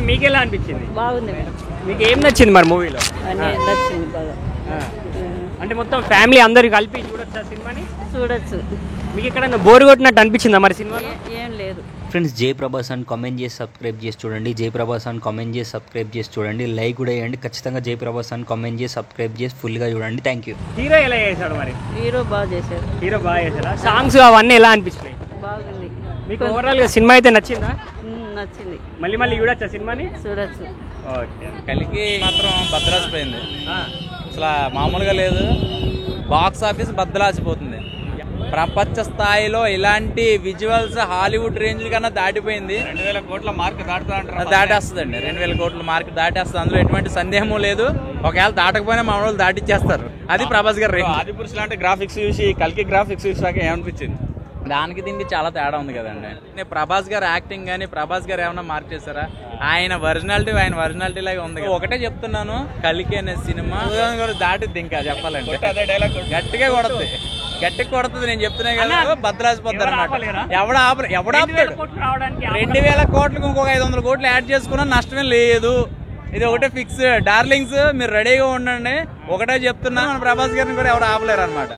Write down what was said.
మీకు ఎలా అనిపించింది? బాగుంది మేడం. మీకు ఏం నచ్చింది మరి మూవీలో? నచ్చింది బాగా. అంటే మొత్తం ఫ్యామిలీ అందరు కలిపి చూడొచ్చా సినిమాని? చూడొచ్చు. మీకు ఎక్కడైనా బోర్ కొట్టినట్టు అనిపించిందా మరి సినిమాలో? ఏం లేదు. ఫ్రెండ్స్, జయప్రభాస్ అని కామెంట్ చేసి సబ్స్క్రైబ్ చేసి చూడండి. జయప్రభాస్ అని కామెంట్ చేసి సబ్స్క్రైబ్ చేసి చూడండి. లైక్ కూడా వేయండి. ఖచ్చితంగా జయప్రభాస్ అని కామెంట్ చేసి సబ్స్క్రైబ్ చేసి ఫుల్గా చూడండి. Thank you. హీరో ఎలా చేశాడు మరి? హీరో బాగా చేశారు. హీరో బాగా చేశారా? సాంగ్స్ అవన్నీ ఎలా అనిపించినాయి? బాగుంది. మీకు ఓవరాల్గా సినిమా అయితే నచ్చిందా? నచ్చింది. మళ్ళీ మళ్ళీ చూడొచ్చా సినిమాని? చూడొచ్చు. ఓకే. కలికి మాత్రం బద్దలాసిపోయింది. అసలు మామూలుగా లేదు. బాక్స్ ఆఫీస్ బద్దలాసిపోతుంది. ప్రపంచ స్థాయిలో ఇలాంటి విజువల్స్ హాలీవుడ్ రేంజ్ కన్నా దాటిపోయింది. 2000 కోట్ల మార్క్ దాటేస్తుందండి. 2000 కోట్ల మార్క్ దాటేస్తుంది. అందులో ఎటువంటి సందేహం లేదు. ఒకవేళ దాటకపోయినా మా వాళ్ళు దాటిచ్చేస్తారు. అది ప్రభాస్ గారు. ఆదిపురుషు లాంటి గ్రాఫిక్స్ చూసి కల్కి గ్రాఫిక్స్ చూసాక ఏమనిపించింది? దానికి దీనికి చాలా తేడా ఉంది కదండి. ప్రభాస్ గారు యాక్టింగ్ కానీ ప్రభాస్ గారు ఏమైనా మార్క్ చేశారా? ఆయన ఒరిజినాలిటీ లాగా ఉంది. ఒకటే చెప్తున్నాను, కలికి అనే సినిమా దాటిద్ది. ఇంకా చెప్పాలంటే గట్టిగా కొడుతుంది. నేను చెప్తున్నా కదా, బద్దలాసిపోద్ది అనమాట. ఎవడాపుతాడు? 2000 కోట్లకు ఇంకొక 500 కోట్లు యాడ్ చేసుకున్నా నష్టమే లేదు. ఇది ఒకటే ఫిక్స్. డార్లింగ్స్, మీరు రెడీగా ఉండండి. ఒకటే చెప్తున్నా, మన ప్రభాస్ గారిని కూడా ఎవరు ఆపలేరు అనమాట.